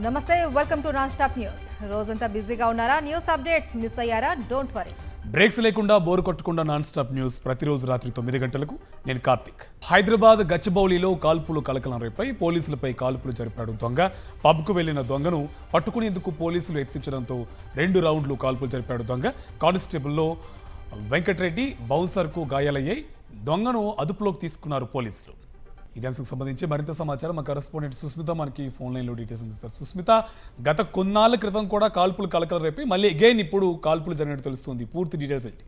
నమస్తే welcome to non stop news. రోజంతా బిజీగా ఉన్నారా? న్యూస్ అప్డేట్స్ మిస్ అయ్యారా? Don't worry. బ్రేక్స్ లేకుండా బోర్ కొట్టకుండా నాన్ స్టాప్ న్యూస్ ప్రతిరోజు రాత్రి 9 గంటలకు. నేను కార్తిక్. హైదరాబాద్ గచ్చిబౌలిలో కాల్పులు కలకలం రేపై పోలీసులపై కాల్పులు జరిపాడు దొంగ. పబ్కు వెళ్లిన దొంగను పట్టుకునేందుకు పోలీసులు ఎత్తించడంతో 2 రౌండ్లు కాల్పులు జరిపాడు దొంగ. కానిస్టేబుల్లో వెంకటరెడ్డి బౌన్సర్కు గాయాలయ్యాయి. దొంగను అదుపులోకి తీసుకున్నారు పోలీసులు. ఇదే అంశంకు సంబంధించి మరింత సమాచారం మా కరెస్పాండెంట్ సుస్మిత మనకి ఫోన్ లైన్లో డీటెయిల్స్ అందిస్తారు. సుస్మిత, గత కొన్నాళ్ళ క్రితం కూడా కాల్పులు కలకలం రేపి మళ్ళీ అగైన్ ఇప్పుడు కాల్పులు జరిగినట్టు తెలుస్తుంది. పూర్తి డీటెయిల్స్ ఏంటి?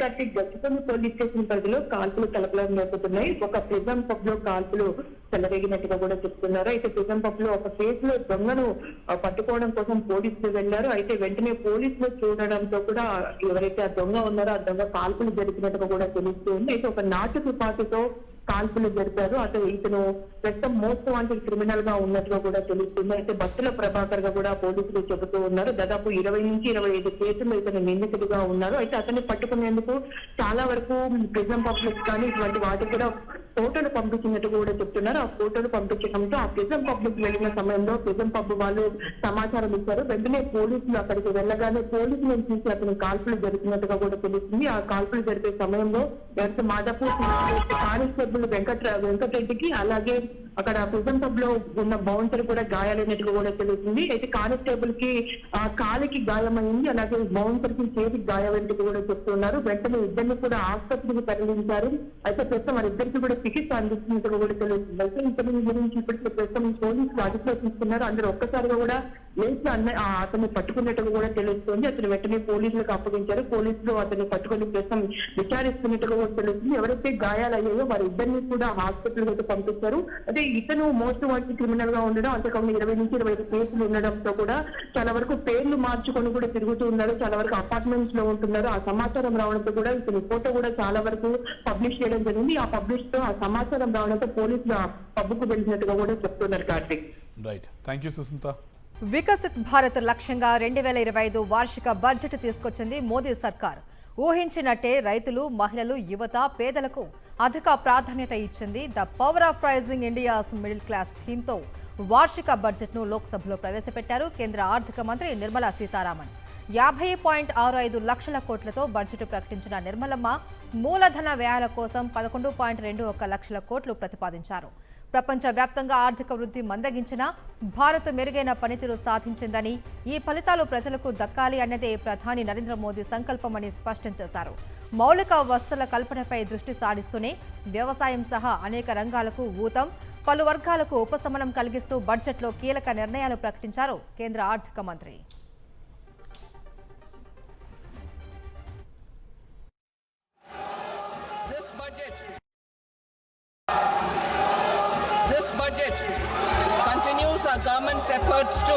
గచ్చిబౌలి పోలీస్ స్టేషన్ పరిధిలో కాల్పులు కలకలం రేపుతున్నాయి. ఒక ప్రిజం పబ్ లో కాల్పులు చెలరేగినట్టుగా కూడా చెప్తున్నారు. అయితే ప్రిజం పబ్ లో ఒక కేసులో దొంగను పట్టుకోవడం కోసం పోలీసులు వెళ్లారు. అయితే వెంటనే పోలీసులు చూడడంతో కూడా ఎవరైతే ఆ దొంగ ఉన్నారో ఆ దొంగ కాల్పులు జరిపినట్టుగా కూడా తెలుస్తుంది. అయితే ఒక నాటు తుపాకీతో కాల్పులు జరిపారు. అతను ఇతను ప్రస్తుతం మోస్ట్ వాంటెడ్ క్రిమినల్ గా ఉన్నట్టుగా కూడా తెలుస్తుంది. అయితే భక్తుల ప్రభాకర్ గా కూడా పోలీసులు చెబుతూ ఉన్నారు. దాదాపు 20 నుంచి 25 కేసులు ఇతను నిందితుడిగా ఉన్నారు. అయితే అతన్ని పట్టుకునేందుకు చాలా వరకు ప్రిజం పబ్లిక్ కానీ ఇటువంటి వాటికి కూడా ఫోటోలు పంపించినట్టు కూడా చెప్తున్నారు. ఆ ఫోటోలు పంపించడంతో ఆ ప్రిజం పబ్లిక్ వెళ్లిన సమయంలో ప్రిజం పబ్ వాళ్ళు సమాచారం ఇచ్చారు. వెంటనే పోలీసులు అక్కడికి వెళ్ళగానే పోలీసులను చూసి అతను కాల్పులు జరిపినట్టుగా కూడా తెలుస్తుంది. ఆ కాల్పులు జరిపే సమయంలో మాదాపూర్ కానిస్టేబుల్ వెంకటరెడ్డికి అలాగే అక్కడ ప్రిజం పబ్ లో ఉన్న బౌన్సర్ కూడా గాయాలైనట్టుగా కూడా తెలుస్తుంది. అయితే కానిస్టేబుల్ కి కాలికి గాయమైంది, అలాగే బౌన్సర్ కి చేతికి గాయమైనట్టు కూడా చెప్తున్నారు. వెంటనే ఇద్దరిని కూడా ఆసుపత్రికి తరలించారు. అయితే ప్రస్తుతం వారిద్దరికి కూడా చికిత్స అందిస్తున్నట్టుగా కూడా తెలుస్తుంది. అయితే ఇతని గురించి ఇప్పటికే ప్రస్తుతం పోలీసులు అదుపులో తీసుకున్నారు. అందరూ ఒక్కసారిగా కూడా లేచి అతన్ని పట్టుకున్నట్టుగా కూడా తెలుస్తుంది. అతను వెంటనే పోలీసులకు అప్పగించారు. పోలీసులు అతన్ని పట్టుకుని ప్రస్తుతం విచారిస్తున్నట్టుగా కూడా తెలుస్తుంది. ఎవరైతే గాయాలయ్యాయో వారి ఇద్దరిని కూడా హాస్పిటల్ కి పంపించారు. అదే ఇతను మోస్ట్ వాంటెడ్ క్రిమినల్ గా ఉండడం, అంతేకాకుండా 20 నుంచి 25 కేసులు ఉండడంతో కూడా చాలా వరకు పేర్లు మార్చుకొని కూడా తిరుగుతూ ఉన్నారు. చాలా వరకు అపార్ట్మెంట్స్ లో ఉంటున్నారు. ఆ సమాచారం రావడంతో కూడా ఇతని ఫోటో కూడా చాలా వరకు పబ్లిష్ చేయడం జరిగింది. ఆ పబ్లిష్ తో ఆ సమాచారం రావడంతో పోలీసులు ఆ పబ్కు వెళ్ళినట్టుగా కూడా చెప్తున్నారు. Karthik. Right, thank you Susmita. Viksit Bharat లక్ష్యంగా 2025 వార్షిక బడ్జెట్ తీసుకొచ్చింది మోదీ సర్కార్. ఊహించినట్టే రైతులు, మహిళలు, యువత, పేదలకు అధిక ప్రాధాన్యత ఇచ్చింది. The power of rising India's middle class థీమ్తో వార్షిక బడ్జెట్ను లోక్సభలో ప్రవేశపెట్టారు కేంద్ర ఆర్థిక మంత్రి నిర్మలా సీతారామన్. 50.65 లక్షల కోట్లతో బడ్జెట్ ప్రకటించిన నిర్మలమ్మ మూలధన వ్యయాల కోసం 11.21 లక్షల కోట్లు ప్రతిపాదించారు. ప్రపంచవ్యాప్తంగా ఆర్థిక వృద్ధి మందగించిన భారత్ మెరుగైన పనితీరు సాధించిందని, ఈ ఫలితాలు ప్రజలకు దక్కాలి అన్నదే ప్రధాని నరేంద్ర మోదీ సంకల్పమని స్పష్టం చేశారు. మౌలిక వసతుల కల్పనపై దృష్టి సారిస్తూనే వ్యవసాయం సహా అనేక రంగాలకు ఊతం, పలు వర్గాలకు ఉపశమనం కలిగిస్తూ బడ్జెట్లో కీలక నిర్ణయాలు ప్రకటించారు కేంద్ర ఆర్థిక మంత్రి. Continues our government's efforts to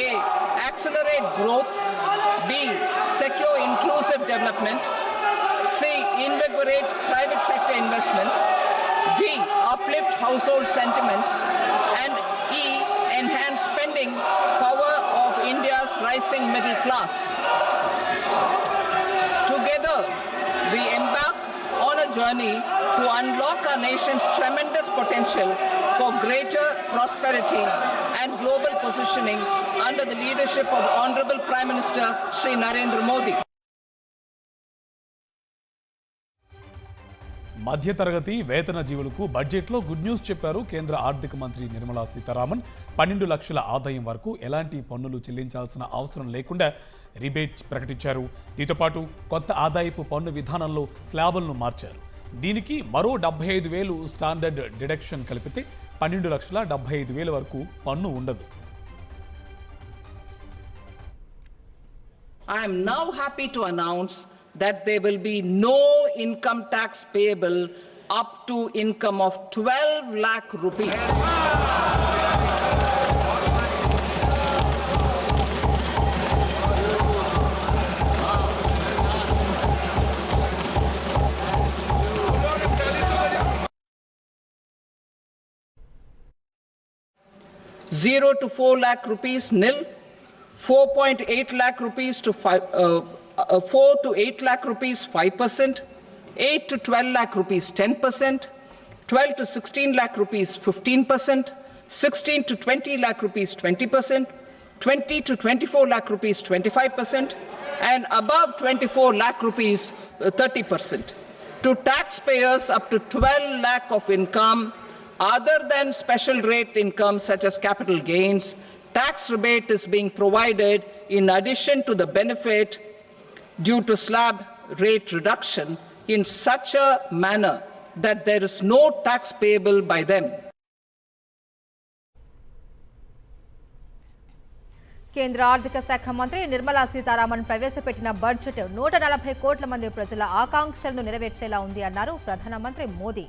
A. Accelerate growth, B. Secure inclusive development, C. Invigorate private sector investments, D. Uplift household sentiments, and E. Enhance spending power of India's rising middle class. Together, we embark on a journey to unlock our nation's tremendous potential for greater prosperity and global positioning under the leadership of Honorable Prime Minister Shri Narendra Modi. మధ్యతరగతి వేతన జీవులకు బడ్జెట్లో good news చెప్పారు కేంద్ర ఆర్థిక మంత్రి నిర్మలా సీతారామన్. 12 లక్షల ఆదాయం వరకు ఎలాంటి పన్నులు చెల్లించాల్సిన అవసరం లేకుండా రిబేట్ ప్రకటించారు. దీంతో పాటు కొత్త ఆదాయపు పన్ను విధానంలో స్లాబులను మార్చారు. దీనికి మరో 75,000 స్టాండర్డ్ డిడక్షన్ కలిపితే 12,75,000 వరకు పన్ను ఉండదు. I am now happy to announce that there will be no income tax payable up to income of 12 lakh rupees. Zero to 4 lakh rupees nil, 4.8 lakh rupees to 4 to 8 lakh rupees 5%, 8 to 12 lakh rupees 10%, 12 to 16 lakh rupees 15%, 16 to 20 lakh rupees 20%, 20 to 24 lakh rupees 25%, and above 24 lakh rupees 30%. To taxpayers up to 12 lakh of income, other than special rate income such as capital gains, tax rebate is being provided in addition to the benefit due to slab rate reduction in such a manner that there is no tax payable by them. కేంద్ర ఆర్థిక శాఖ మంత్రి నిర్మలా సీతారామన్ ప్రవేశపెట్టిన budget 140 కోట్ల మంది ప్రజల ఆకాంక్షలను నెరవేర్చేలా ఉంది అన్నారు ప్రధానమంత్రి మోదీ.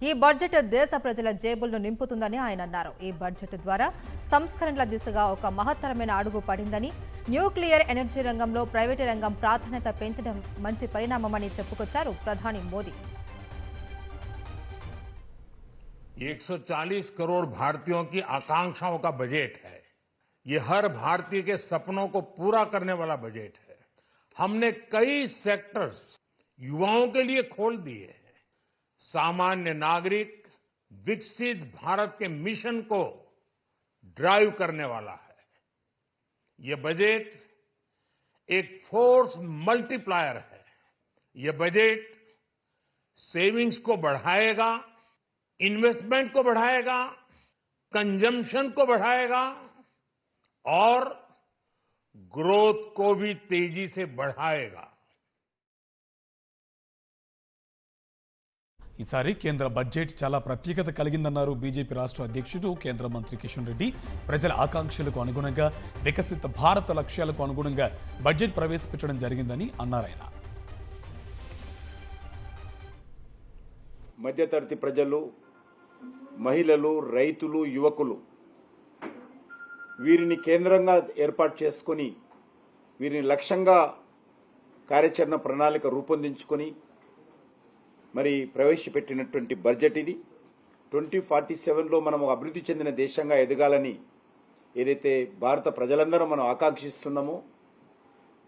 ఈ బడ్జెట్ దేశ ప్రజల జేబులను నింపుతుందని ఆయన అన్నారు. ఈ బడ్జెట్ ద్వారా సంస్కరణల దిశగా ఒక మహత్తరమైన అడుగు పడిందని, న్యూక్లియర్ ఎనర్జీ రంగంలో ప్రైవేటు రంగం ప్రాధాన్యత పెంచడం మంచి పరిణామమని చెప్పుకొచ్చారు ప్రధాని మోదీ. 140 करोड़ भारतीयों की आकांक्षाओं का बजट है. ये हर भारतीय के सपनों को पूरा करने वाला बजट है. हमने कई सेक्टर्स युवाओं के लिए खोल दिए हैं. सामान्य नागरिक विकसित भारत के मिशन को ड्राइव करने वाला है. ये बजट एक फोर्स मल्टीप्लायर है. ये बजट सेविंग्स को बढ़ाएगा, इन्वेस्टमेंट को बढ़ाएगा, कंजम्पशन को बढ़ाएगा और ग्रोथ को भी तेजी से बढ़ाएगा. ఈసారి కేంద్ర బడ్జెట్ చాలా ప్రత్యేకత కలిగిందన్నారు బీజేపీ రాష్ట్ర అధ్యక్షుడు కేంద్ర మంత్రి కిషన్ రెడ్డి. ప్రజల ఆకాంక్షలకు అనుగుణంగా, వికసిత భారత లక్ష్యాలకు అనుగుణంగా బడ్జెట్ ప్రవేశపెట్టడం జరిగిందని అన్నారాయన. మధ్యతరగతి ప్రజలు, మహిళలు, రైతులు, యువకులు వీరిని కేంద్రంగా ఏర్పాటు చేసుకొని వీరిని లక్ష్యంగా కార్యాచరణ ప్రణాళిక రూపొందించుకొని మరి ప్రవేశపెట్టినటువంటి బడ్జెట్ ఇది. 2047లో మనం అభివృద్ధి చెందిన దేశంగా ఎదగాలని ఏదైతే భారత ప్రజలందరూ మనం ఆకాంక్షిస్తున్నామో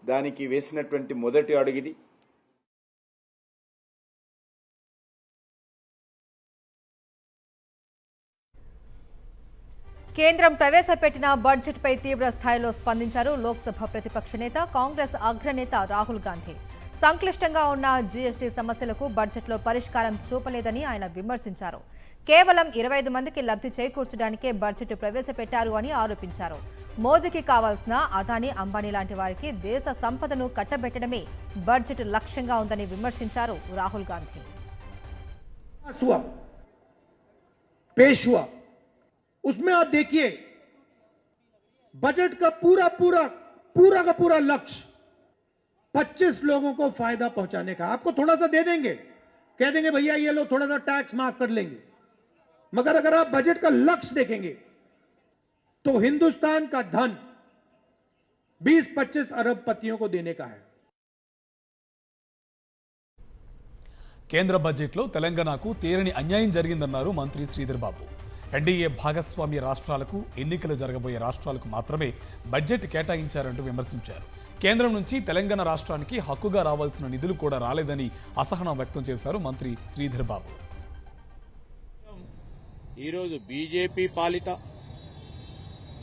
దానికి వేసినటువంటి మొదటి అడుగుది. కేంద్రం ప్రవేశపెట్టిన బడ్జెట్పై తీవ్ర స్థాయిలో స్పందించారు లోక్సభ ప్రతిపక్ష నేత, కాంగ్రెస్ అగ్రనేత రాహుల్ గాంధీ. సంక్లిష్టంగా ఉన్న జీఎస్టీ సమస్యలకు బడ్జెట్లో పరిష్కారం చూపలేదని ఆయన విమర్శించారు. కేవలం 25 మందికి లబ్ధి చేకూర్చడానికే బడ్జెట్ ప్రవేశపెట్టారు అని ఆరోపించారు. మోదీకి కావాల్సిన అదానీ, అంబానీ లాంటి వారికి దేశ సంపదను కట్టబెట్టడమే బడ్జెట్ లక్ష్యంగా ఉందని విమర్శించారు రాహుల్ గాంధీ. उसमें आप देखिए बजट का पूरा का पूरा लक्ष्य 25 लोगों को फायदा पहुंचाने का. आपको थोड़ा सा दे देंगे, कह देंगे भैया ये लो थोड़ा सा टैक्स माफ कर लेंगे, मगर अगर आप बजट का लक्ष्य देखेंगे तो हिंदुस्तान का धन 20-25 अरबपतियों को देने का है. కేంద్ర బడ్జెట్లో తెలంగాణకు తీరని అన్యాయం జరిగిందన్నారు మంత్రి శ్రీధర్ బాబు. ఎన్డీఏ భాగస్వామ్య రాష్ట్రాలకు, ఎన్నికలు జరగబోయే రాష్ట్రాలకు మాత్రమే బడ్జెట్ కేటాయించారంటూ విమర్శించారు. కేంద్రం నుంచి తెలంగాణ రాష్ట్రానికి హక్కుగా రావాల్సిన నిధులు కూడా రాలేదని అసహనం వ్యక్తం చేశారు మంత్రి శ్రీధర్ బాబు. ఈరోజు బీజేపీ పాలిత,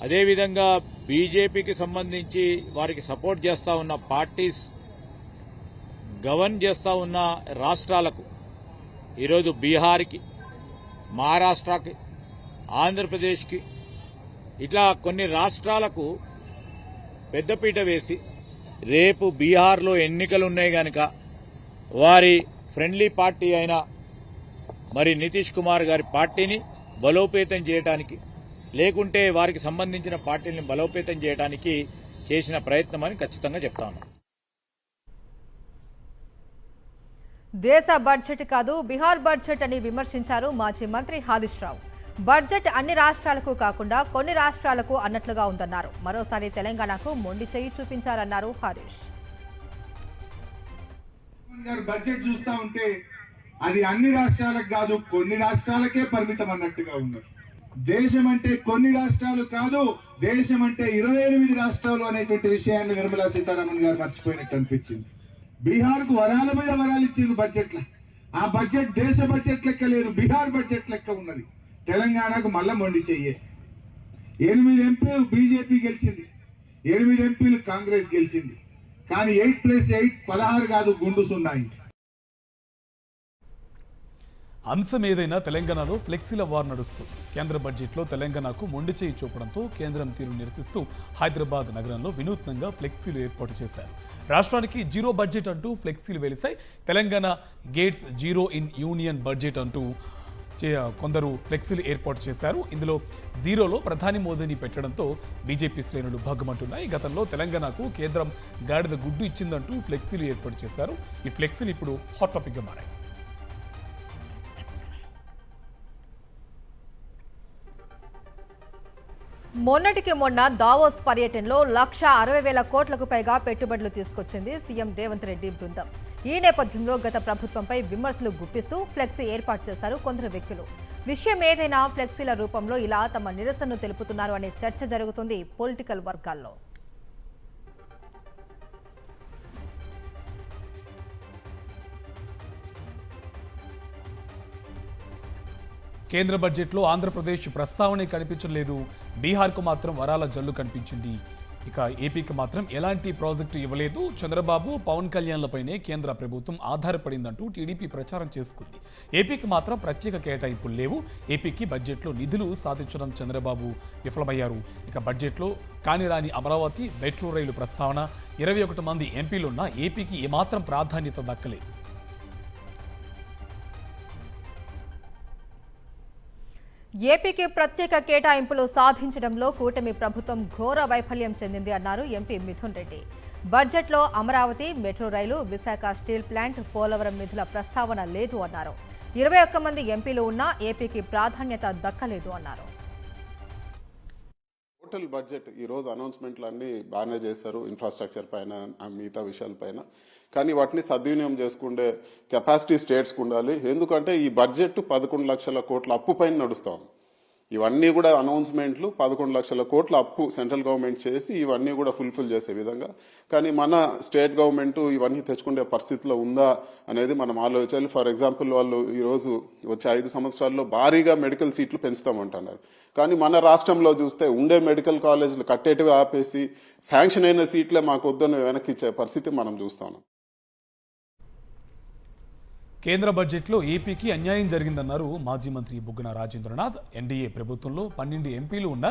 అదేవిధంగా బీజేపీకి సంబంధించి వారికి సపోర్ట్ చేస్తా ఉన్న పార్టీస్ గవర్న్ చేస్తా ఉన్న రాష్ట్రాలకు, ఈరోజు బీహార్కి, మహారాష్ట్రకి, ఆంధ్రప్రదేశ్కి, ఇట్లా కొన్ని రాష్ట్రాలకు పెద్దపీట వేసి రేపు బీహార్లో ఎన్నికలు ఉన్నాయి కనుక వారి ఫ్రెండ్లీ పార్టీ అయిన మరి నితీష్ కుమార్ గారి పార్టీని బలోపేతం చేయడానికి, లేకుంటే వారికి సంబంధించిన పార్టీని బలోపేతం చేయడానికి చేసిన ప్రయత్నం అని ఖచ్చితంగా చెప్తాను. దేశ బడ్జెట్ కాదు, బీహార్ బడ్జెట్ అని విమర్శించారు మాజీ మంత్రి హరీష్ రావు. బడ్జెట్ అన్ని రాష్ట్రాలకు కాకుండా కొన్ని రాష్ట్రాలకు అన్నట్లుగా ఉందన్నారు. మరోసారి తెలంగాణకు మొండి చెయ్యి చూపించారన్నారు హరీష్. బడ్జెట్ చూస్తా ఉంటే అది అన్ని రాష్ట్రాలకు కాదు, కొన్ని రాష్ట్రాలకే పరిమితం అన్నట్టుగా ఉన్నారు. దేశం అంటే కొన్ని రాష్ట్రాలు కాదు, దేశం అంటే 28 రాష్ట్రాలు అనేటువంటి విషయాన్ని నిర్మలా సీతారామన్ గారు మర్చిపోయినట్టు అనిపించింది. బీహార్ కు వరాల మీద వరాలు ఇచ్చింది బడ్జెట్ లో. ఆ బడ్జెట్ దేశ బడ్జెట్ లెక్క లేదు, బీహార్ బడ్జెట్ లెక్క ఉన్నది. తెలంగాణకు మళ్ళా మొండి చెయ్యే. 8 ఎంపీలు బీజేపీ గెలిచింది, 8 ఎంపీలు కాంగ్రెస్ గెలిచింది. కానీ 8+8 16 కాదు, గుండు 0. అంశం ఏదైనా తెలంగాణలో ఫ్లెక్సీల వార్ నడుస్తుంది. కేంద్ర బడ్జెట్లో తెలంగాణకు మొండి చేయి చూపడంతో కేంద్రం తీరు నిరసిస్తూ హైదరాబాద్ నగరంలో వినూత్నంగా ఫ్లెక్సీలు ఏర్పాటు చేశారు. రాష్ట్రానికి జీరో బడ్జెట్ అంటూ ఫ్లెక్సీలు వెలిశాయి. Telangana gets zero in union budget అంటూ కొందరు ఫ్లెక్సీలు ఏర్పాటు చేశారు. ఇందులో జీరోలో ప్రధాని మోదీని పెట్టడంతో బీజేపీ శ్రేణులు భగ్గుమంటున్నాయి. గతంలో తెలంగాణకు కేంద్రం గాడిద గుడ్డు ఇచ్చిందంటూ ఫ్లెక్సీలు ఏర్పాటు చేశారు. ఈ ఫ్లెక్సీలు ఇప్పుడు హాట్ టాపిక్గా మారాయి. మొన్నటికి మొన్న దావోస్ పర్యటనలో 1,60,000 కోట్లకు పైగా పెట్టుబడులు తీసుకొచ్చింది సీఎం రేవంత్ రెడ్డి బృందం. ఈ నేపథ్యంలో గత ప్రభుత్వంపై విమర్శలు గుప్పిస్తూ ఫ్లెక్సీ ఏర్పాటు చేశారు కొందరు వ్యక్తులు. విషయం ఏదైనా ఫ్లెక్సీల రూపంలో ఇలా తమ నిరసనను తెలుపుతున్నారు అనే చర్చ జరుగుతుంది పొలిటికల్ వర్గాల్లో. కేంద్ర బడ్జెట్లో ఆంధ్రప్రదేశ్ ప్రస్తావనే కనిపించలేదు. బీహార్కు మాత్రం వరాల జల్లు కనిపించింది. ఇక ఏపీకి మాత్రం ఎలాంటి ప్రాజెక్టు ఇవ్వలేదు. చంద్రబాబు, పవన్ కళ్యాణ్లపైనే కేంద్ర ప్రభుత్వం ఆధారపడిందంటూ టీడీపీ ప్రచారం చేసుకుంది. ఏపీకి మాత్రం ప్రత్యేక కేటాయింపులు లేవు. ఏపీకి బడ్జెట్లో నిధులు సాధించడం చంద్రబాబు విఫలమయ్యారు. ఇక బడ్జెట్లో కానిరాని అమరావతి మెట్రో రైలు ప్రస్తావన, 21 మంది ఎంపీలున్నా ఏపీకి ఏమాత్రం ప్రాధాన్యత దక్కలేదు. ఏపీకి ప్రత్యేక కేటాయింపులు సాధించడంలో కూటమి ప్రభుత్వం ఘోర వైఫల్యం చెందింది అన్నారు ఎంపీ మిథున్ రెడ్డి. బడ్జెట్లో అమరావతి, మెట్రో రైలు, విశాఖ స్టీల్ ప్లాంట్, పోలవరం నిధుల ప్రస్తావన లేదు అన్నారు. 21 మంది ఎంపీలు ఉన్నా ఏపీకి ప్రాధాన్యత దక్కలేదు అన్నారు. టోటల్ బడ్జెట్ ఈరోజు అనౌన్స్మెంట్లు అన్నీ బాగానే చేశారు, ఇన్ఫ్రాస్ట్రక్చర్ పైన, మిగతా విషయాలపైన. కానీ వాటిని సద్వినియోగం చేసుకుంటే కెపాసిటీ స్టేట్స్కి ఉండాలి. ఎందుకంటే ఈ బడ్జెట్ 11 లక్షల కోట్ల అప్పు పైన నడుస్తాం. ఇవన్నీ కూడా అనౌన్స్మెంట్లు 11 లక్షల కోట్ల అప్పు సెంట్రల్ గవర్నమెంట్ చేసి ఇవన్నీ కూడా ఫుల్ఫిల్ చేసే విధంగా. కానీ మన స్టేట్ గవర్నమెంట్ ఇవన్నీ తెచ్చుకునే పరిస్థితిలో ఉందా అనేది మనం ఆలోచించాలి. ఫర్ ఎగ్జాంపుల్ వాళ్ళు ఈరోజు వచ్చే 5 సంవత్సరాల్లో భారీగా మెడికల్ సీట్లు పెంచుతామంటున్నారు. కానీ మన రాష్ట్రంలో చూస్తే ఉండే మెడికల్ కాలేజీలు కట్టేటివి ఆపేసి శాంక్షన్ అయిన సీట్లే మాకు వద్దని వెనక్కి ఇచ్చే పరిస్థితి మనం చూస్తాం. కేంద్ర బడ్జెట్లో ఏపీకి అన్యాయం జరిగిందన్నారు మాజీ మంత్రి బుగ్గన రాజేంద్రనాథ్. ఎన్డీఏ ప్రభుత్వంలో 12 ఎంపీలు ఉన్న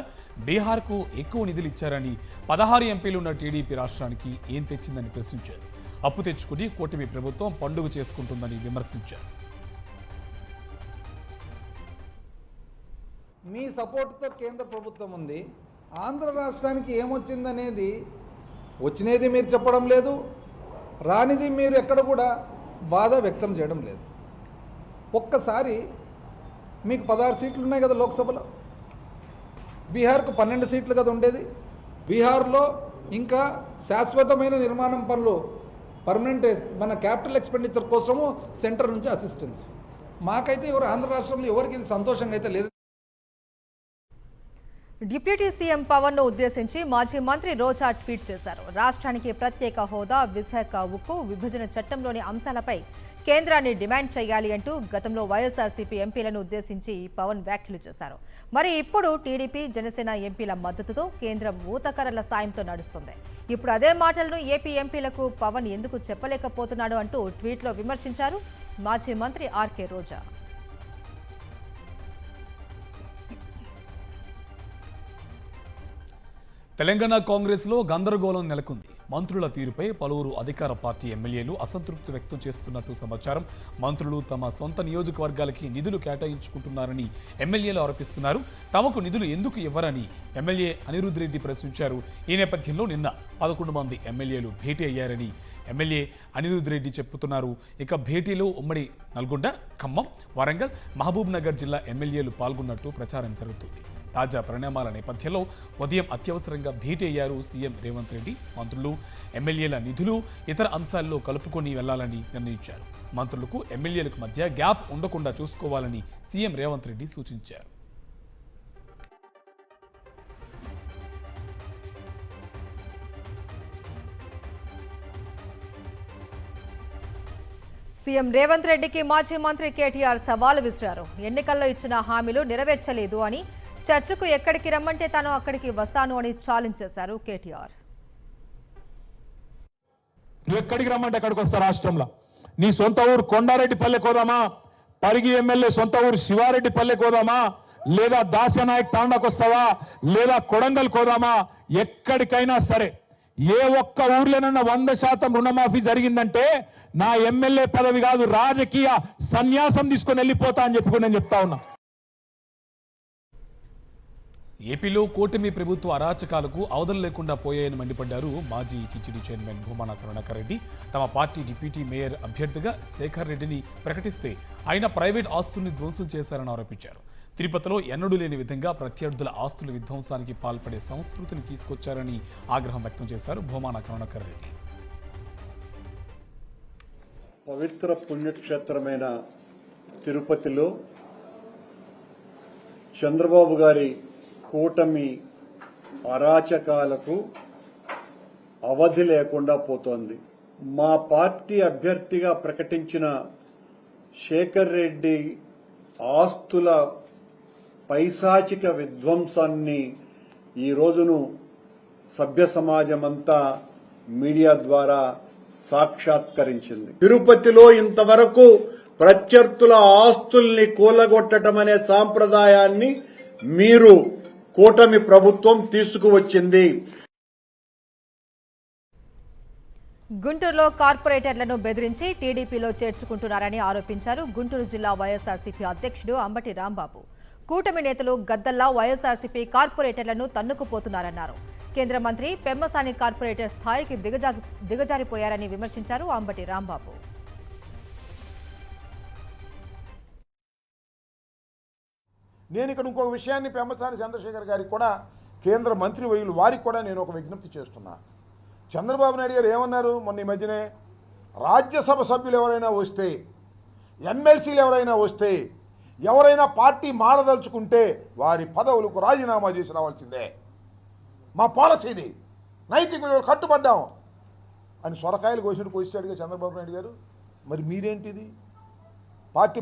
బీహార్కు ఎక్కువ నిధులు ఇచ్చారని, 16 ఎంపీలు ఉన్న టీడీపీ రాష్ట్రానికి ఏం తెచ్చిందని ప్రశ్నించారు. అప్పు తెచ్చుకుని కూటమి ప్రభుత్వం పండుగ చేసుకుంటుందని విమర్శించారు. మీ సపోర్ట్తో కేంద్ర ప్రభుత్వం ఉంది. ఆంధ్ర రాష్ట్రానికి ఏమొచ్చిందనేది వచ్చినది మీరు చెప్పడం లేదు, రానిది మీరు ఎక్కడ కూడా బాధ వ్యక్తం చేయడం లేదు. ఒక్కసారి మీకు 16 సీట్లు ఉన్నాయి కదా లోక్సభలో, బీహార్కు 12 సీట్లు కదా ఉండేది. బీహార్లో ఇంకా శాశ్వతమైన నిర్మాణం పనులు, పర్మనెంట్ మన క్యాపిటల్ ఎక్స్పెండిచర్ కోసము సెంటర్ నుంచి అసిస్టెన్స్. మాకైతే ఆంధ్ర రాష్ట్రంలో ఎవరికి ఇది సంతోషంగా అయితే లేదు. డిప్యూటీ సీఎం పవన్ ను ఉద్దేశించి మాజీ మంత్రి రోజా ట్వీట్ చేశారు. రాష్ట్రానికి ప్రత్యేక హోదా, విశాఖ ఉక్కు, విభజన చట్టంలోని అంశాలపై కేంద్రాన్ని డిమాండ్ చేయాలి అంటూ గతంలో వైఎస్ఆర్సీపీ ఎంపీలను ఉద్దేశించి పవన్ వ్యాఖ్యలు చేశారు. మరి ఇప్పుడు టీడీపీ, జనసేన ఎంపీల మద్దతుతో కేంద్రం ఊతకర్రల సాయంతో నడుస్తుంది. ఇప్పుడు అదే మాటలను ఏపీ ఎంపీలకు పవన్ ఎందుకు చెప్పలేకపోతున్నాడు అంటూ ట్వీట్లో విమర్శించారు మాజీ మంత్రి ఆర్కే రోజా. తెలంగాణ కాంగ్రెస్లో గందరగోళం నెలకొంది. మంత్రుల తీరుపై పలువురు అధికార పార్టీ ఎమ్మెల్యేలు అసంతృప్తి వ్యక్తం చేస్తున్నట్టు సమాచారం. మంత్రులు తమ సొంత నియోజకవర్గాలకి నిధులు కేటాయించుకుంటున్నారని ఎమ్మెల్యేలు ఆరోపిస్తున్నారు. తమకు నిధులు ఎందుకు ఇవ్వరని ఎమ్మెల్యే అనిరుద్ రెడ్డి ప్రశ్నించారు. ఈ నేపథ్యంలో నిన్న 11 మంది ఎమ్మెల్యేలు భేటీ అయ్యారని ఎమ్మెల్యే అనిరుద్ రెడ్డి చెబుతున్నారు. ఇక భేటీలో ఉమ్మడి నల్గొండ, ఖమ్మం, వరంగల్, మహబూబ్ నగర్ జిల్లా ఎమ్మెల్యేలు పాల్గొన్నట్టు ప్రచారం జరుగుతుంది. తాజా పరిణామాల నేపథ్యంలో ఉదయం అత్యవసరంగా భేటీ అయ్యారు సీఎం రేవంత్ రెడ్డి. మంత్రులు, ఎమ్మెల్యేల నిధులు, ఇతర అంశాల్లో కలుపుకొని వెళ్లాలని నిర్ణయించారు. మంత్రులకు, ఎమ్మెల్యేలకు మధ్య గ్యాప్ ఉండకుండా చూసుకోవాలని సీఎం రేవంత్ రెడ్డి సూచించారు. సీఎం రేవంత్ రెడ్డికి మాజీ మంత్రి కేటీఆర్ సవాలు విసిరారు. ఎన్నికల్లో ఇచ్చిన హామీలు నెరవేర్చలేదు అని, చర్చకు ఎక్కడికి రమ్మంటే తాను అక్కడికి వస్తాను అని ఛాలెంజ్ చేశారు కేటీఆర్. ఎక్కడికి రమ్మంటే అక్కడికి వస్తా. రాష్ట్రంలో నీ సొంత ఊరు కొండారెడ్డి పల్లె కోదామా, పరిగి ఎమ్మెల్యే సొంత ఊరు శివారెడ్డి పల్లె కోదామా, లేదా దాస్యనాయక్ తాండాకు వస్తావా, లేదా కొడంగల్ కోదామా, ఎక్కడికైనా సరే ఏ ఒక్క ఊర్లోనన్నా 100% రుణమాఫీ జరిగిందంటే నా ఎమ్మెల్యే పదవి కాదు, రాజకీయ సన్యాసం తీసుకొని వెళ్ళిపోతా అని చెప్పి నేను చెప్తా ఉన్నా. ఏపీలో కూటమి ప్రభుత్వ అరాచకాలకు అవధులు లేకుండా పోయాయని మండిపడ్డారు మాజీ టీటీడీ చైర్మన్ భూమన కరుణాకర్ రెడ్డి. తమ పార్టీ డిప్యూటీ మేయర్ అభ్యర్థిగా శేఖర్ రెడ్డిని ప్రకటిస్తే ఆయన ప్రైవేట్ ఆస్తుల్ని ధ్వంసం చేశారని ఆరోపించారు. తిరుపతిలో ఎన్నడూ లేని విధంగా ప్రత్యర్థుల ఆస్తుల విధ్వంసానికి పాల్పడే సంస్కృతిని తీసుకొచ్చారని ఆగ్రహం వ్యక్తం చేశారు భూమన కరుణాకర్ రెడ్డి. పవిత్ర పుణ్యక్షేత్రమైన తిరుపతిలో చంద్రబాబు గారి కూటమి అరాచకాలకు అవధి లేకుండా పోతోంది. మా పార్టీ అభ్యర్థిగా ప్రకటించిన శేఖర్ రెడ్డి ఆస్తుల పైశాచిక విధ్వంసాన్ని ఈ రోజును సభ్య సమాజమంతా మీడియా ద్వారా సాక్షాత్కరించింది. తిరుపతిలో ఇంతవరకు ప్రత్యర్థుల ఆస్తుల్ని కూలగొట్టడం అనే సాంప్రదాయాన్ని మీరు కూటమి ప్రభుత్వం తీసుకువచ్చింది. గుంటూరులో కార్పొరేటర్లను బెదిరించి టీడీపీలో చేర్చుకుంటున్నారని ఆరోపించారు గుంటూరు జిల్లా వైఎస్ఆర్సీపీ అధ్యక్షుడు అంబటి రాంబాబు. కూటమి నేతలు గద్దల్లా వైఎస్ఆర్సీపీ కార్పొరేటర్లను తన్నుకుపోతున్నారన్నారు. కేంద్ర మంత్రి పెమ్మసాని కార్పొరేటర్ స్థాయికి దిగజారిపోయారని విమర్శించారు అంబటి రాంబాబు. నేను ఇక్కడ ఇంకొక విషయాన్ని పెమ్మసాని చంద్రశేఖర్ గారికి కూడా, కేంద్ర మంత్రి వర్యులు వారికి కూడా నేను ఒక విజ్ఞప్తి చేస్తున్నా. చంద్రబాబు నాయుడు గారు ఏమన్నారు మొన్న ఈ మధ్యనే, రాజ్యసభ సభ్యులు ఎవరైనా వస్తే, ఎమ్మెల్సీలు ఎవరైనా వస్తే, ఎవరైనా పార్టీ మారదలుచుకుంటే వారి పదవులకు రాజీనామా చేసి రావాల్సిందే, మా పాలసీది, నైతిక విలువలు కట్టుబడ్డాం అని సొరకాయలు కోసినట్టు కోసాడుగా చంద్రబాబు నాయుడు గారు. మరి మీరేంటిది, పార్టీ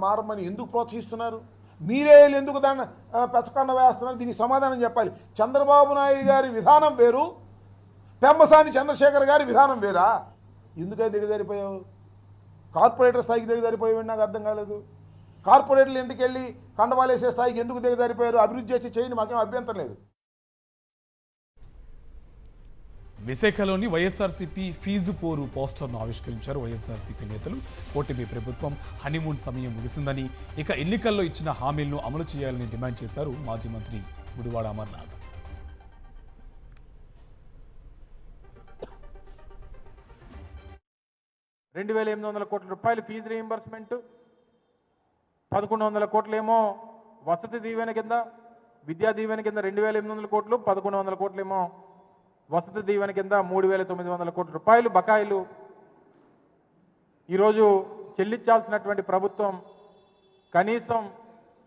మారమని ఎందుకు ప్రోత్సహిస్తున్నారు? మీరే ఎందుకు దాన్ని పెచ్చకండ వేస్తున్నారు? దీనికి సమాధానం చెప్పాలి. చంద్రబాబు నాయుడు గారి విధానం వేరు, పెమ్మసాని చంద్రశేఖర్ గారి విధానం వేరా? ఎందుకని దిగజారిపోయావు? కార్పొరేటర్ స్థాయికి దిగజారిపోయావు, నాకు అర్థం కాలేదు. కార్పొరేటర్లు ఎందుకు వెళ్ళి కండవాలేసే స్థాయికి ఎందుకు దిగజారిపోయారు? అభివృద్ధి చేసి చేయండి, మాకేం అభ్యంతరం లేదు. విశాఖలోని వైఎస్ఆర్సీపీ ఫీజు పోరు పోస్టర్ను ఆవిష్కరించారు వైఎస్ఆర్సీపీ నేతలు. కూటమి ప్రభుత్వం హనీమూన్ సమయం ముగిసిందని, ఇక ఎన్నికల్లో ఇచ్చిన హామీలను అమలు చేయాలని డిమాండ్ చేశారు మాజీ మంత్రి గుడివాడ అమర్నాథ్. ₹2,800 కోట్ల ఫీజు రీయింబర్స్మెంట్, 1,100 కోట్లేమో వసతి దీవెన కింద, విద్యా దీవెన కింద 2,800 కోట్లు, 1,100 కోట్లేమో వసతి దీవెన కింద 3,900 కోట్ల రూపాయలు బకాయిలు ఈరోజు చెల్లించాల్సినటువంటి ప్రభుత్వం కనీసం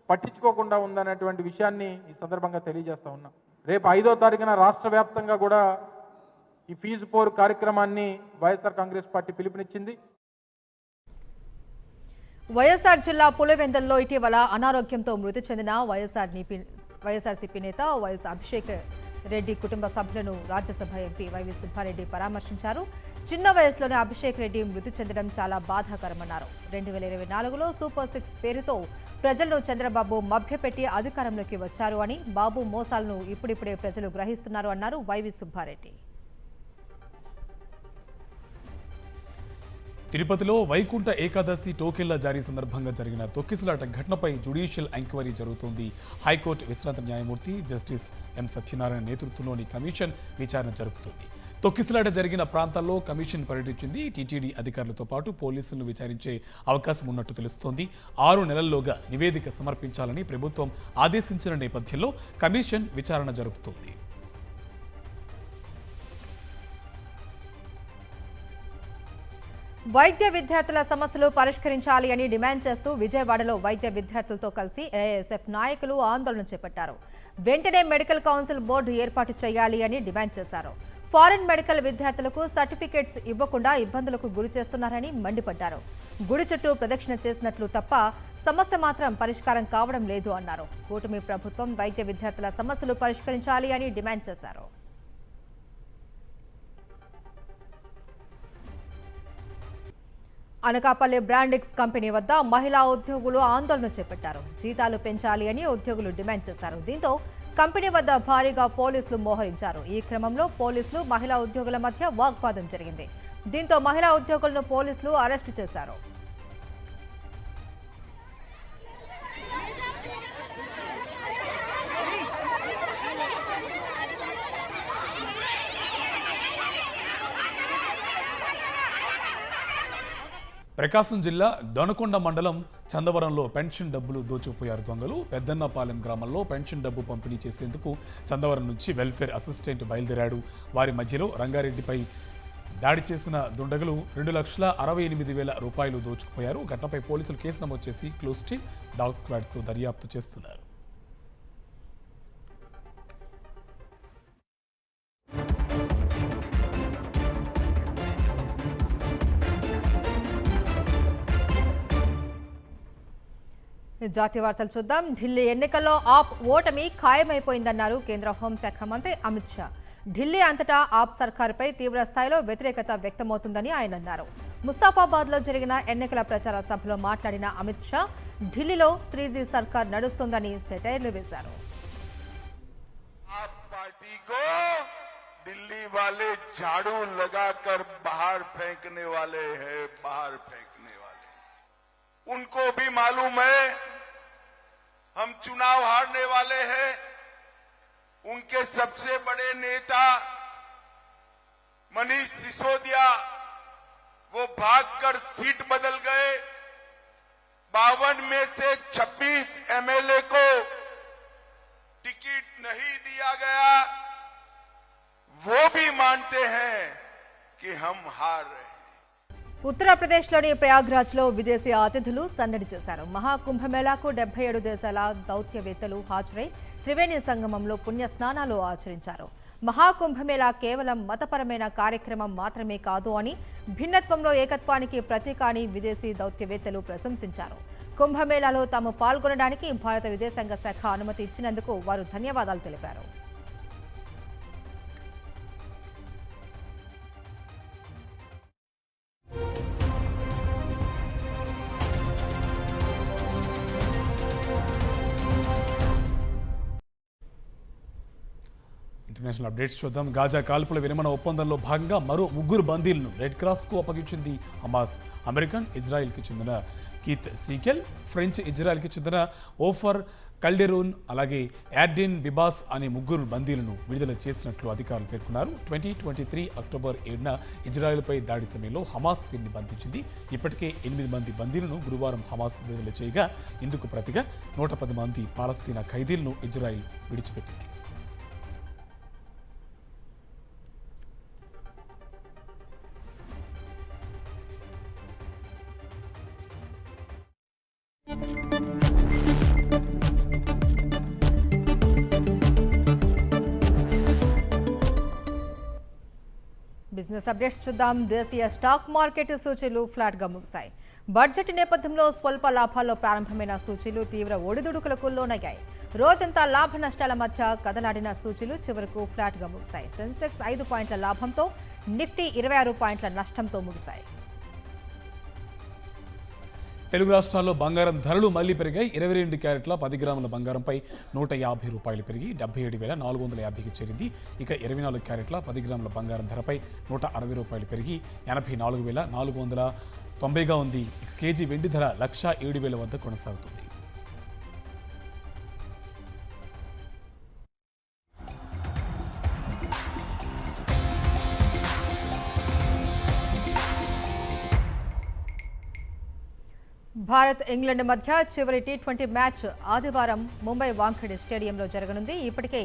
పట్టించుకోకుండా ఉందనేటువంటి విషయాన్ని ఈ సందర్భంగా తెలియజేస్తా ఉన్నాం. రేపు 5వ తారీఖున రాష్ట్ర వ్యాప్తంగా కూడా ఈ ఫీజు పోరు కార్యక్రమాన్ని వైఎస్ఆర్ కాంగ్రెస్ పార్టీ పిలుపునిచ్చింది. వైఎస్ఆర్ జిల్లా పులివెందుల్లో ఇటీవల అనారోగ్యంతో మృతి చెందిన వైఎస్ఆర్సీపీ నేత వైఎస్ అభిషేక్ రెడ్డి కుటుంబ సభ్యులను రాజ్యసభ ఎంపీ వైవి సుబ్బారెడ్డి పరామర్శించారు. చిన్న వయసులోనే అభిషేక్ రెడ్డి మృతి చెందడం చాలా బాధాకరమన్నారు. 2024లో సూపర్ 6 పేరుతో ప్రజలను చంద్రబాబు మభ్యపెట్టి అధికారంలోకి వచ్చారు అని, బాబు మోసాలను ఇప్పుడిప్పుడే ప్రజలు గ్రహిస్తున్నారు అన్నారు వైవి సుబ్బారెడ్డి. తిరుపతిలో వైకుంఠ ఏకాదశి టోకెన్ల జారీ సందర్భంగా జరిగిన తొక్కిసలాట ఘటనపై జ్యుడిషియల్ ఎంక్వైరీ జరుగుతోంది. హైకోర్టు విశ్రాంత న్యాయమూర్తి జస్టిస్ ఎం సత్యనారాయణ నేతృత్వంలోని కమిషన్ విచారణ జరుపుతోంది. తొక్కిసలాట జరిగిన ప్రాంతాల్లో కమిషన్ పర్యటించింది. టీటీడీ అధికారులతో పాటు పోలీసులను విచారించే అవకాశం ఉన్నట్టు తెలుస్తోంది. 6 నెలల్లోగా నివేదిక సమర్పించాలని ప్రభుత్వం ఆదేశించిన నేపథ్యంలో కమిషన్ విచారణ జరుపుతోంది. వైద్య విద్యార్థుల సమస్యలు పరిష్కరించాలి అని డిమాండ్ చేస్తూ విజయవాడలో వైద్య విద్యార్థులతో కలిసి ఏఐఎస్ఎఫ్ నాయకులు ఆందోళన చేపట్టారు. వెంటనే మెడికల్ కౌన్సిల్ బోర్డు ఏర్పాటు చేయాలి అని డిమాండ్ చేశారు. ఫారెన్ మెడికల్ విద్యార్థులకు సర్టిఫికేట్స్ ఇవ్వకుండా ఇబ్బందులకు గురి చేస్తున్నారని మండిపడ్డారు. గుడి చుట్టూ ప్రదక్షిణ చేసినట్లు తప్ప సమస్య మాత్రం పరిష్కారం కావడం లేదు అన్నారు. కూటమి ప్రభుత్వం వైద్య విద్యార్థుల సమస్యలు పరిష్కరించాలి అని డిమాండ్ చేశారు. అనకాపల్లి బ్రాండిక్స్ కంపెనీ వద్ద మహిళా ఉద్యోగులు ఆందోళన చేపట్టారు. జీతాలు పెంచాలి అని ఉద్యోగులు డిమాండ్ చేశారు. దీంతో కంపెనీ వద్ద భారీగా పోలీసులు మోహరించారు. ఈ క్రమంలో పోలీసులు మహిళా ఉద్యోగుల మధ్య వాగ్వాదం జరిగింది. దీంతో మహిళా ఉద్యోగులను పోలీసులు అరెస్టు చేశారు. ప్రకాశం జిల్లా దొనకొండ మండలం చందవరంలో పెన్షన్ డబ్బులు దోచుకుపోయారు దొంగలు. పెద్దన్నపాలెం గ్రామంలో పెన్షన్ డబ్బు పంపిణీ చేసేందుకు చందవరం నుంచి వెల్ఫేర్ అసిస్టెంట్ బయలుదేరాడు. వారి మధ్యలో రంగారెడ్డిపై దాడి చేసిన దుండగులు 2,68,000 రూపాయలు దోచుకుపోయారు. ఘటనపై పోలీసులు కేసు నమోదు చేసి క్లోజ్ టీమ్ డాగ్ స్క్వాడ్స్తో దర్యాప్తు చేస్తున్నారు. జాతీయ వార్తలు చూద్దాం. ఢిల్లీ ఎన్నికల్లో ఆప్ ఓటమి ఖాయమైపోయిందన్నారు కేంద్ర హోంశాఖ మంత్రి అమిత్ షా. ఢిల్లీ అంతటా ఆప్ సర్కారుపై తీవ్ర స్థాయిలో వ్యతిరేకత వ్యక్తమవుతుందని ఆయన అన్నారు. ముస్తాఫాబాద్లో జరిగిన ఎన్నికల ప్రచార సభలో మాట్లాడిన అమిత్ షా ఢిల్లీలో 3G సర్కార్ నడుస్తుందని సెటైర్లు వేశారు. दिल्ली वाले झाड़ू लगाकर बाहर फेंकने वाले हैं, बाहर फेंकने वाले। उनको भी मालूम है हम चुनाव हारने वाले हैं। उनके सबसे बड़े नेता मनीष सिसोदिया वो भागकर सीट बदल गए। 52 में से 26 MLA को टिकट नहीं दिया गया। वो भी मानते हैं कि हम हार रहे हैं। ఉత్తరప్రదేశ్లోని ప్రయాగ్రాజ్లో విదేశీ అతిథులు సందడి చేశారు. మహాకుంభమేళాకు 77 దేశాల దౌత్యవేత్తలు హాజరై త్రివేణి సంగమంలో పుణ్య స్నానాలు ఆచరించారు. మహాకుంభమేళా కేవలం మతపరమైన కార్యక్రమం మాత్రమే కాదు అని, భిన్నత్వంలో ఏకత్వానికి ప్రతీక అని విదేశీ దౌత్యవేత్తలు ప్రశంసించారు. కుంభమేళాలో తాము పాల్గొనడానికి భారత విదేశాంగ శాఖ అనుమతి ఇచ్చినందుకు వారు ధన్యవాదాలు తెలిపారు. ఇంటర్నేషనల్ అప్డేట్స్ చూద్దాం. గాజా కాల్పుల విరమణ ఒప్పందంలో భాగంగా మరో 3 బందీలను రెడ్ క్రాస్కు అప్పగించింది హమాస్. అమెరికన్ ఇజ్రాయెల్కి చెందిన కీత్ సీకెల్, ఫ్రెంచ్ ఇజ్రాయెల్కి చెందిన ఓఫర్ కల్డెరూన్, అలాగే యార్డిన్ బిబాస్ అనే 3 బందీలను విడుదల చేసినట్లు అధికారులు పేర్కొన్నారు. 2023 అక్టోబర్ 7న ఇజ్రాయెల్పై దాడి సమయంలో హమాస్ వీరిని బంధించింది. ఇప్పటికే 8 మంది బందీలను గురువారం హమాస్ విడుదల చేయగా, ఇందుకు ప్రతిగా 110 మంది పాలస్తీనా ఖైదీలను ఇజ్రాయెల్ విడిచిపెట్టింది. బిజినెస్ అప్డేట్స్ చూద్దాం. దేశీయ స్టాక్ మార్కెట్ సూచీలు ఫ్లాట్గా ముగిశాయి. బడ్జెట్ నేపథ్యంలో స్వల్ప లాభాల్లో ప్రారంభమైన సూచీలు తీవ్ర ఒడిదుడుకులకు లోనయ్యాయి. రోజంతా లాభ నష్టాల మధ్య కదలాడిన సూచీలు చివరకు ఫ్లాట్గా ముగిశాయి. సెన్సెక్స్ 5 పాయింట్ల లాభంతో, నిఫ్టీ 26 పాయింట్ల నష్టంతో ముగిశాయి. తెలుగు రాష్ట్రాల్లో బంగారం ధరలు మళ్లీ పెరిగాయి. 22 క్యారెట్ల 10 గ్రాముల బంగారంపై 150 రూపాయలు పెరిగి 77,450కి చేరింది. ఇక 24 క్యారెట్ల 10 గ్రాముల బంగారం ధరపై 160 రూపాయలు పెరిగి 84,490గా ఉంది. ఇక కేజీ వెండి ధర 1,07,000 వద్ద కొనసాగుతుంది. భారత్ ఇంగ్లాండ్ మధ్య చివరి T20 మ్యాచ్ ఆదివారం ముంబై వాంఖేడే స్టేడియంలో జరగనుంది. ఇప్పటికే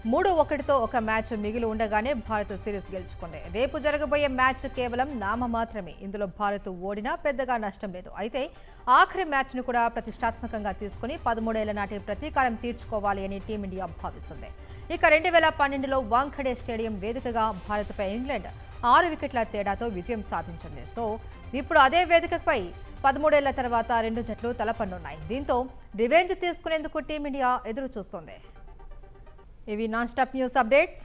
3-1తో ఒక మ్యాచ్ మిగిలి ఉండగానే భారత్ సిరీస్ గెలుచుకుంది. రేపు జరగబోయే మ్యాచ్ కేవలం నామ మాత్రమే. ఇందులో భారత్ ఓడినా పెద్దగా నష్టం లేదు. అయితే ఆఖరి మ్యాచ్ను కూడా ప్రతిష్టాత్మకంగా తీసుకుని 13 ఏళ్ల నాటి ప్రతీకారం తీర్చుకోవాలి అని టీమిండియా భావిస్తుంది. ఇక 2012లో వాంఖడే స్టేడియం వేదికగా భారత్పై ఇంగ్లాండ్ 6 వికెట్ల తేడాతో విజయం సాధించింది. సో ఇప్పుడు అదే వేదికపై 13 ఏళ్ల తర్వాత రెండు జట్లు తలపన్నున్నాయి. దీంతో రివెంజ్ తీసుకునేందుకు టీమిండియా ఎదురు చూస్తోంది. ఇవి నాన్ స్టాప్ న్యూస్ అప్డేట్స్.